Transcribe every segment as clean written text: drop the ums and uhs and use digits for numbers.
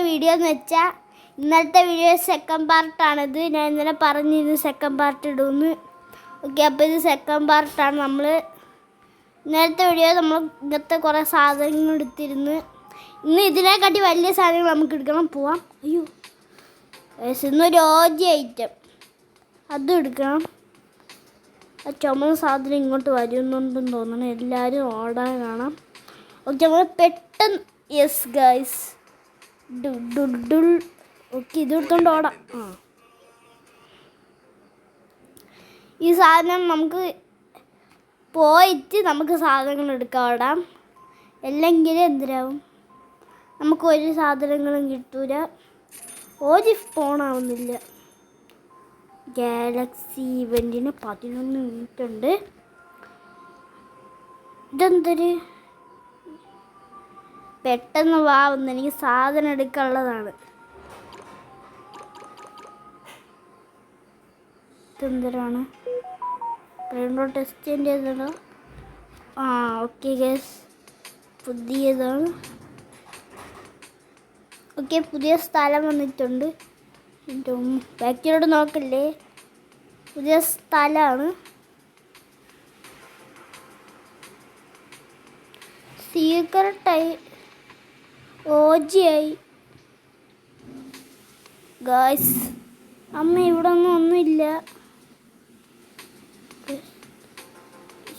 Video എന്ന് വെച്ചാൽ ഇന്നത്തെ വീഡിയോ സെക്കൻഡ് പാർട്ടാണിത്. ഞാൻ ഇന്നലെ പറഞ്ഞിരുന്നു സെക്കൻഡ് പാർട്ട് ഇടുമെന്ന്. ഓക്കെ, അപ്പോൾ ഇത് സെക്കൻഡ് പാർട്ടാണ്. നമ്മൾ ഇന്നലത്തെ വീഡിയോ നമ്മൾ ഇങ്ങനത്തെ കുറേ സാധനങ്ങൾ എടുത്തിരുന്നു. ഇന്ന് ഇതിനെക്കാട്ടി വലിയ സാധനങ്ങൾ നമുക്ക് എടുക്കണം. പോവാം. അയ്യോ, ഇന്നൊരു ഓജി ഐറ്റം അതും എടുക്കണം. ആ ചുമന്ന സാധനം ഇങ്ങോട്ട് വരുന്നുണ്ടെന്ന് തോന്നണം. എല്ലാവരും ഓടാൻ കാണാം. ഓക്കെ, നമ്മൾ പെട്ടെന്ന് യെസ് ഗൈസ് ഓക്കെ, ഇത് എടുത്തോണ്ട് ഓടാം. ഈ സാധനം നമുക്ക് പോയിട്ട് നമുക്ക് സാധനങ്ങൾ എടുക്കാൻ ഓടാം. അല്ലെങ്കിൽ എന്തിനാവും, നമുക്ക് ഒരു സാധനങ്ങളും കിട്ടൂല. ഒരു ഫോണാവുന്നില്ല. ഗാലക്സി ഇവൻറ്റിന് 11 മിനിറ്റ് ഉണ്ട്. ഇതെന്തൊരു പെട്ടെന്ന് വാവുന്നു. എനിക്ക് സാധനം എടുക്കാനുള്ളതാണ്. ഇതെന്തരാണ്? ടെസ്റ്റിൻ്റെ ഇതാണോ? ഓക്കെ ഗൈസ്, പുതിയതാണ്. ഓക്കെ, പുതിയ സ്ഥലം വന്നിട്ടുണ്ട്. ബാക്കിലോട്ട് നോക്കല്ലേ, പുതിയ സ്ഥലമാണ്. സീക്രട്ടായി ഓജിയായി ഗായ്സ്. അമ്മ ഇവിടെ ഒന്നുമില്ല.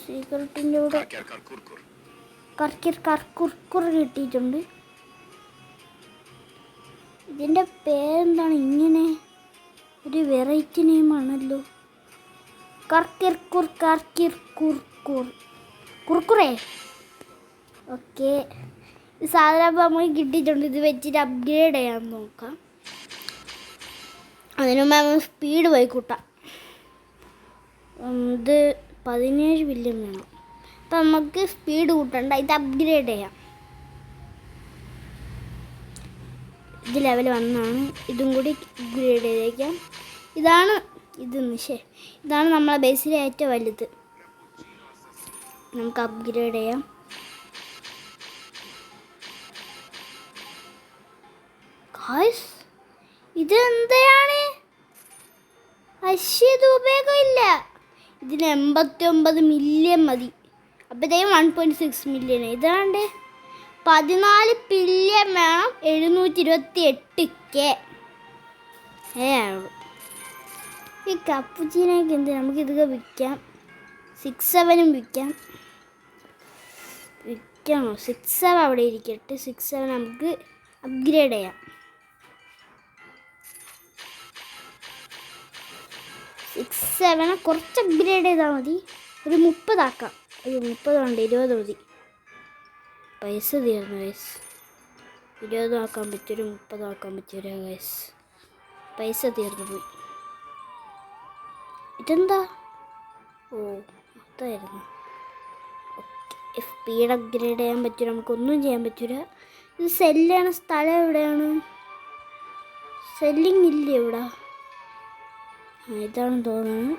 സീക്രട്ടിൻ്റെ ഇവിടെ കർക്കുർ കിട്ടിയിട്ടുണ്ട്. ഇതിൻ്റെ പേരെന്താണ്? ഇങ്ങനെ ഒരു വെറൈറ്റി നെയിമാണല്ലോ. കുർക്കുറേ. ഓക്കെ, ഈ സാധനം നമുക്ക് കിട്ടിയിട്ടുണ്ട്. ഇത് വെച്ചിട്ട് അപ്ഗ്രേഡ് ചെയ്യാൻ നോക്കാം. അതിനു മുമ്പ് നമ്മൾ സ്പീഡ് പോയി കൂട്ടാം. ഇത് 17 ബില്യൺ വേണം. അപ്പം നമുക്ക് സ്പീഡ് കൂട്ടണ്ട, ഇത് അപ്ഗ്രേഡ് ചെയ്യാം. ഇത് ലെവൽ 1 ആണ്. ഇതും കൂടി അപ്ഗ്രേഡ് ചെയ്തേക്കാം. ഇതാണ് നമ്മളെ ബേസിലെ ഏറ്റവും വലുത്. നമുക്ക് അപ്ഗ്രേഡ് ചെയ്യാം. ഗായ്സ്, ഇത് എന്താണ്? ഇത് ഉപയോഗമില്ല. ഇതിന് 89 മില്യൺ മതി. അപ്പോഴത്തേക്കും 1.6 മില്യൺ. ഇതാണ്ട് 14 ബില്യൺ വേണം. 728K ആണുള്ളൂ. ഈ കപ്പുച്ചീനൊക്കെ എന്ത് നമുക്കിതൊക്കെ വിൽക്കാം. 6-7 വിൽക്കാം. 6-7 അവിടെ ഇരിക്കട്ടെ. 6-7 നമുക്ക് അപ്ഗ്രേഡ് ചെയ്യാം. 6-7 കുറച്ച് അപ്ഗ്രേഡ് ചെയ്താൽ മതി. ഒരു 30 ആക്കാം. അയ്യോ, 30 വേണ്ട, 20 മതി. പൈസ തീർന്നു ഗൈസ്. 20 ആക്കാൻ പറ്റൊരു 30 ആക്കാൻ പറ്റൂല ഗൈസ്. പൈസ തീർന്നു പോയി. ഇതെന്താ? അതായിരുന്നു. ഓക്കെ, സ്പീഡ് അപ്ഗ്രേഡ് ചെയ്യാൻ പറ്റില്ല. നമുക്കൊന്നും ചെയ്യാൻ പറ്റില്ല. ഇത് സെല്ലാണ്. സ്ഥലം എവിടെയാണ്? സെല്ലിങ് ഇല്ല ഇവിടെ. ഇതാണെന്ന് തോന്നുന്നു.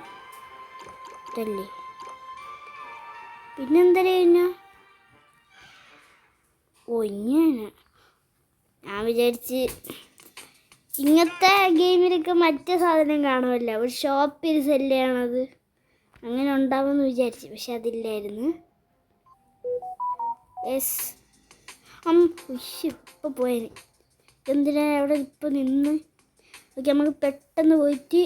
ഇതല്ലേ? പിന്നെന്താ കഴിഞ്ഞാൽ ഇങ്ങനെ ഞാൻ വിചാരിച്ച് ഇങ്ങനത്തെ ഗെയിമിലൊക്കെ മറ്റേ സാധനം കാണുമല്ലോ, ഒരു ഷോപ്പിൽ സെല്ലാണത്, അങ്ങനെ ഉണ്ടാവുമെന്ന് വിചാരിച്ചു. പക്ഷെ അതില്ലായിരുന്നു. ഇപ്പോൾ പോയേനെ. എന്തിനാണ് അവിടെ ഇപ്പോൾ നിന്ന്? ഓക്കെ, നമുക്ക് പെട്ടെന്ന് പോയിട്ട്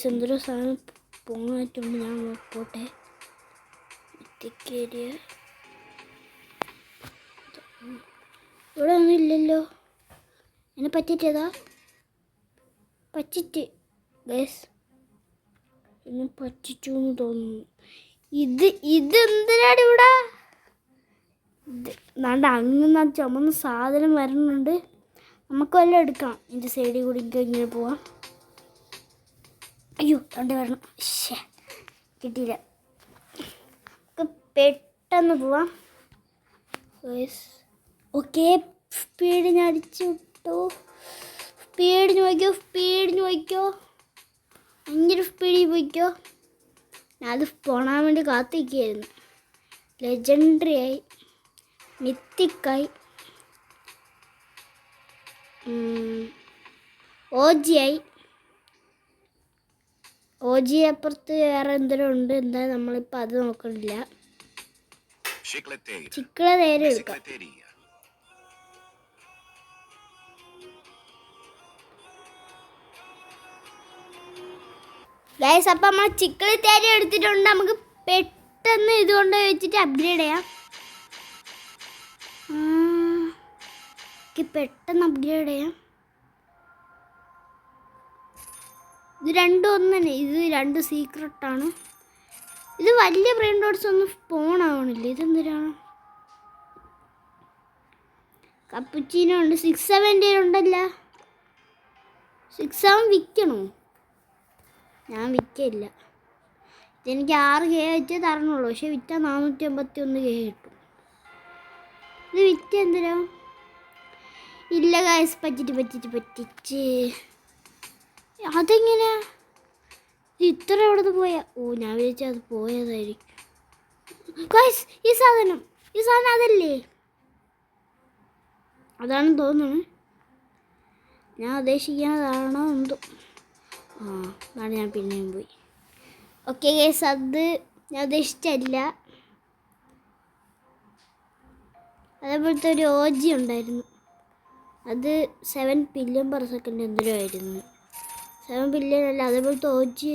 എന്തൊരു സാധനം പൊങ്ങാറ്റുണ്ട്. ഞാൻ പോട്ടെ. ഇവിടെ ഒന്നും ഇല്ലല്ലോ. എന്നെ പറ്റിച്ചതാ? പറ്റിച്ച് ഗൈസ്, എന്നെ പറ്റിച്ചു എന്ന് തോന്നുന്നു. ഇതെന്തിനാണ് ഇവിടെ? അങ്ങനെ ചുമന്ന സാധനം വരുന്നുണ്ട്. നമുക്ക് വല്ലതും എടുക്കാം. ഇതിൻ്റെ സൈഡിൽ കൂടി ഇങ്ങനെ പോവാം. അയ്യോ, തൊണ്ട വരണം. കിട്ടിയില്ല. പെട്ടെന്ന് പോവാം. ഓക്കെ, സ്പീഡ് ഞാൻ അടിച്ചു വിട്ടു. സ്പീഡ് നോക്കിയോ. ഭയങ്കര സ്പീഡിൽ പോയിക്കോ. ഞാനത് പോണാൻ വേണ്ടി കാത്തിരിക്കുകയായിരുന്നു. ലെജൻഡറി ആയി. മിത്തിക്കായി, ഓജിയായി. ഓജി അപ്പുറത്ത് വേറെ എന്തെങ്കിലും ഉണ്ട്, എന്താ നമ്മളിപ്പോൾ അത് നോക്കണില്ല. ചിക്കിള നേരെ എടുക്കാം. ഗൈസ്, അപ്പം നമ്മൾ ചിക്കിളി തേരി എടുത്തിട്ടുണ്ട്. നമുക്ക് പെട്ടെന്ന് ഇതുകൊണ്ട് വെച്ചിട്ട് അപ്ഗ്രേഡ് ചെയ്യാം. പെട്ടെന്ന് അപ്ഗ്രേഡ് ചെയ്യാം. ഇത് രണ്ടും ഒന്ന് തന്നെ. ഇത് രണ്ട് സീക്രട്ടാണ്. ഇത് വലിയ ബ്രെയിൻ ഡോട്ട്സ് ഒന്നും സ്പോൺ ആവണില്ല. ഇതെന്തിനാണ്? കപ്പുച്ചീനോ ഉണ്ട്. 670 ഉണ്ടല്ലോ. 6-7 വിൽക്കണോ? ഞാൻ വിൽക്കില്ല. ഇതെനിക്ക് 6K വെച്ചേ തരണുള്ളൂ. പക്ഷെ വിറ്റാൽ 481K കിട്ടും. ഇത് വിറ്റ എന്തിനാ? ഇല്ല ഗൈസ്, പറ്റിച്ച്. അതെങ്ങനെയാ? ഇത് ഇത്ര എവിടെ പോയാ? ഞാൻ വിചാരിച്ചാൽ അത് പോയതായിരിക്കും. ഗൈസ്, ഈ സാധനം അതല്ലേ? അതാണെന്ന് തോന്നുന്നു. ഞാൻ ഉദ്ദേശിക്കുന്നതാണോ എന്തോ. അതാണ്. ഞാൻ പിന്നെയും പോയി. ഓക്കെ ഗൈസ്, അത് ഞാൻ ഉദ്ദേശിച്ചല്ല. അതേപോലത്തെ ഒരു ഓജി ഉണ്ടായിരുന്നു. അത് 7 ബില്യൺ പെർ സെക്കൻഡ് എന്തിനോ ആയിരുന്നു. 7 ബില്യൺ അല്ല. അതേപോലത്തെ ഓജി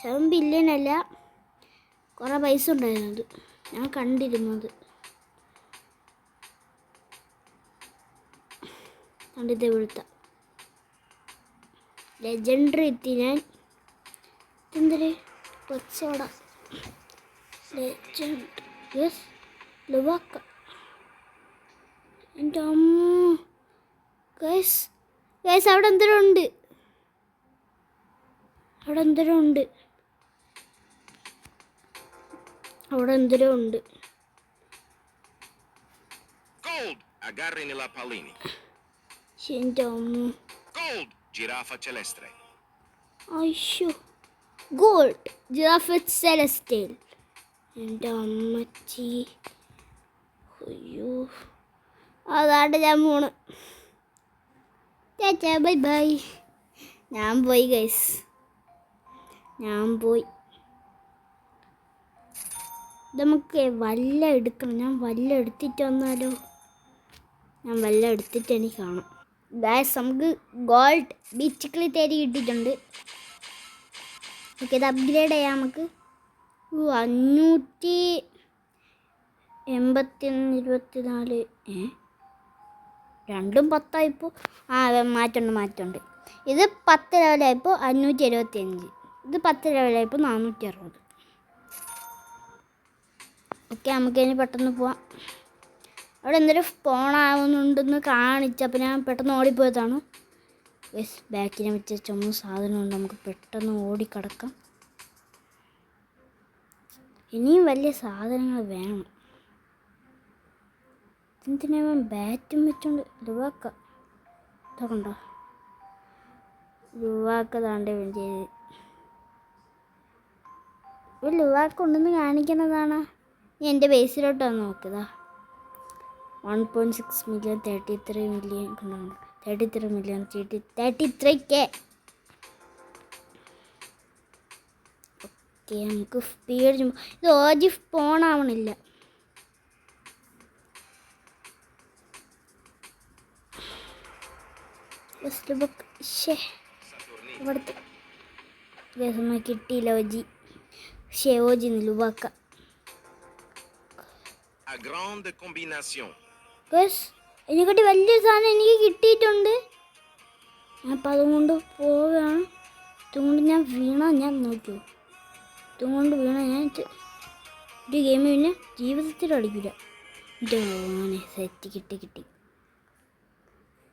7 ബില്യൺ അല്ല, കുറേ പൈസ ഉണ്ടായിരുന്നത്. ഞാൻ കണ്ടിരുന്നത്. ഇതേപോലത്തെ ലെജൻഡറി എത്തി ഞാൻ. എന്തൊരു കൊച്ചോട ലെജൻഡ്. യെസ്, ലുവാക്ക. എൻ്റെ അമ്മ. ഗൈസ്, അവിടെ എന്തെങ്കിലും ഉണ്ട്. അവിടെ എന്തെങ്കിലും ഉണ്ട്. എൻ്റെ അമ്മ. അയ്യോ, ഗോൾഡ് ജിറാഫ സെലസ്റ്റൈൽ. എൻ്റെ അമ്മച്ചി. അയ്യോ, അതാണ്ട് ഞാൻ പോണ്. ചേച്ചാ, ബൈ. ഞാൻ പോയി ഗൈസ്, ഞാൻ പോയി. നമുക്ക് വല്ല എടുക്കണം. ഞാൻ വല്ല എടുത്തിട്ട് വന്നാലോ? ഞാൻ വല്ല എടുത്തിട്ട് എനിക്ക് കാണാം. ഗൈസ്, നമുക്ക് ഗോൾഡ് ബീച്ചിക്കിളി തേരി കിട്ടിയിട്ടുണ്ട്. ഓക്കെ, ഇത് അപ്ഗ്രേഡ് ചെയ്യാം നമുക്ക്. 581 രണ്ടും 10 ഇപ്പോൾ. മാറ്റമുണ്ട്. ഇത് 10 ലെവലായപ്പോൾ 575. ഇത് 10 ലെവലായപ്പോൾ 460. ഓക്കെ, നമുക്കിനി പെട്ടെന്ന് പോവാം. അവിടെ എന്തൊരു സ്പോൺ ആവുന്നുണ്ടെന്ന് കാണിച്ചപ്പോൾ ഞാൻ പെട്ടെന്ന് ഓടിപ്പോയതാണ്. യെസ്, ബാക്കിനെ വെച്ച് ചുമന്ന സാധനമുണ്ട്. നമുക്ക് പെട്ടെന്ന് ഓടിക്കടക്കാം. ഇനിയും വലിയ സാധനങ്ങൾ വേണം. എന്തിനാ ബാറ്റും വെച്ചോണ്ട്? ലുവാക്ക ഇതൊക്കെണ്ടോ? ലുവാക്ക താണ്ടേ വേണ്ടി. ഒരു ലുവാക്ക ഉണ്ടെന്ന് കാണിക്കുന്നതാണ്. എൻ്റെ ബേസിലോട്ട് വന്ന് നോക്കുക. 1.6 മില്യൺ, 33 മില്യൺ കൊണ്ടുണ്ട്. 33 മില്യൺ, 33K. ഓക്കെ, നമുക്ക് സ്പീഡ്. ഇത് ഓജി സ്പോൺ ആവണില്ല. ഇവിടുത്തെ കിട്ടിയില്ല ഓജി. ഓജി ലുവാക്ക. ഇതിനെക്കാട്ടി വലിയൊരു സാധനം എനിക്ക് കിട്ടിയിട്ടുണ്ട്. അപ്പം അതുകൊണ്ട് പോവുകയാണ്. ഇതുകൊണ്ട് ഞാൻ നോക്കൂ. ഇതുകൊണ്ട് ഞാൻ ഒരു ഗെയിം പിന്നെ ജീവിതത്തിൽ കളിക്കില്ല. മോനെ സെറ്റ് കിട്ടി.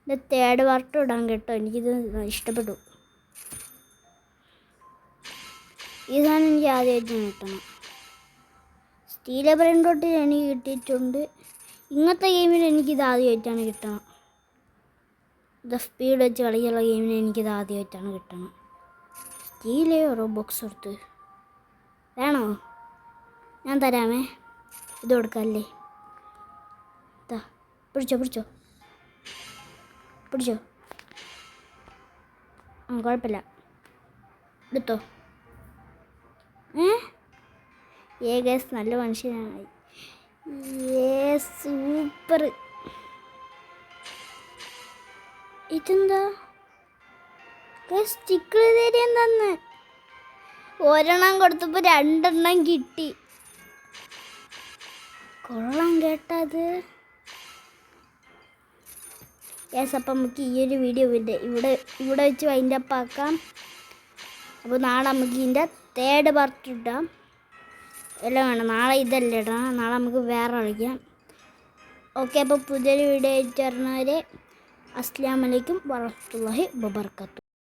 ഇത് 3rd പാർട്ട് ഇടാൻ കേട്ടോ. എനിക്കിത് ഇഷ്ടപ്പെട്ടു. ഈ സാധനം എനിക്ക് ആദ്യമായിട്ട് കിട്ടണം. സ്റ്റീൽ ബ്രെയിൻ ഡോട്ട് എനിക്ക് കിട്ടിയിട്ടുണ്ട്. ഇങ്ങനത്തെ ഗെയിമിൽ എനിക്കിത് ആദ്യമായിട്ടാണ് കിട്ടണം. ഇത് സ്പീഡ് വെച്ച് കളിക്കുള്ള ഗെയിമിന് എനിക്കിത് ആദ്യമായിട്ടാണ് കിട്ടണം. സ്റ്റീലേ ബോക്സ് എടുത്ത് വേണോ? ഞാൻ തരാമേ. ഇത് കൊടുക്കല്ലേ? പിടിച്ചോ പിടിച്ചോ പിടിച്ചോ. കുഴപ്പമില്ല, എടുത്തോ. ഗൈസ് നല്ല മനുഷ്യനാണ്. സൂപ്പർ. ഇതെന്താ സ്റ്റിക്കർ തരാൻ തന്ന്? ഒരെണ്ണം കൊടുത്തപ്പോൾ 2 എണ്ണം കിട്ടി. കൊള്ളാം കേട്ടത്. യെസ്, അപ്പം നമുക്ക് ഈ ഒരു വീഡിയോ ഇവിടെ വെച്ച് വൈൻഡ് അപ്പ് ആക്കാം. അപ്പോൾ നാളെ നമുക്ക് ഇതിൻ്റെ 3rd പാർട്ട് ഇടാം. എല്ലാം വേണം, നാളെ ഇതല്ലേ ഇടാം, നാളെ നമുക്ക് വേറെ കളിക്കാം. ഓക്കെ, അപ്പോൾ പുതിയൊരു വീഡിയോ ആയിട്ട് വരുന്നവരെ അസ്സലാമു അലൈക്കും വറഹ്മത്തുള്ളാഹി വബറകാതുഹു.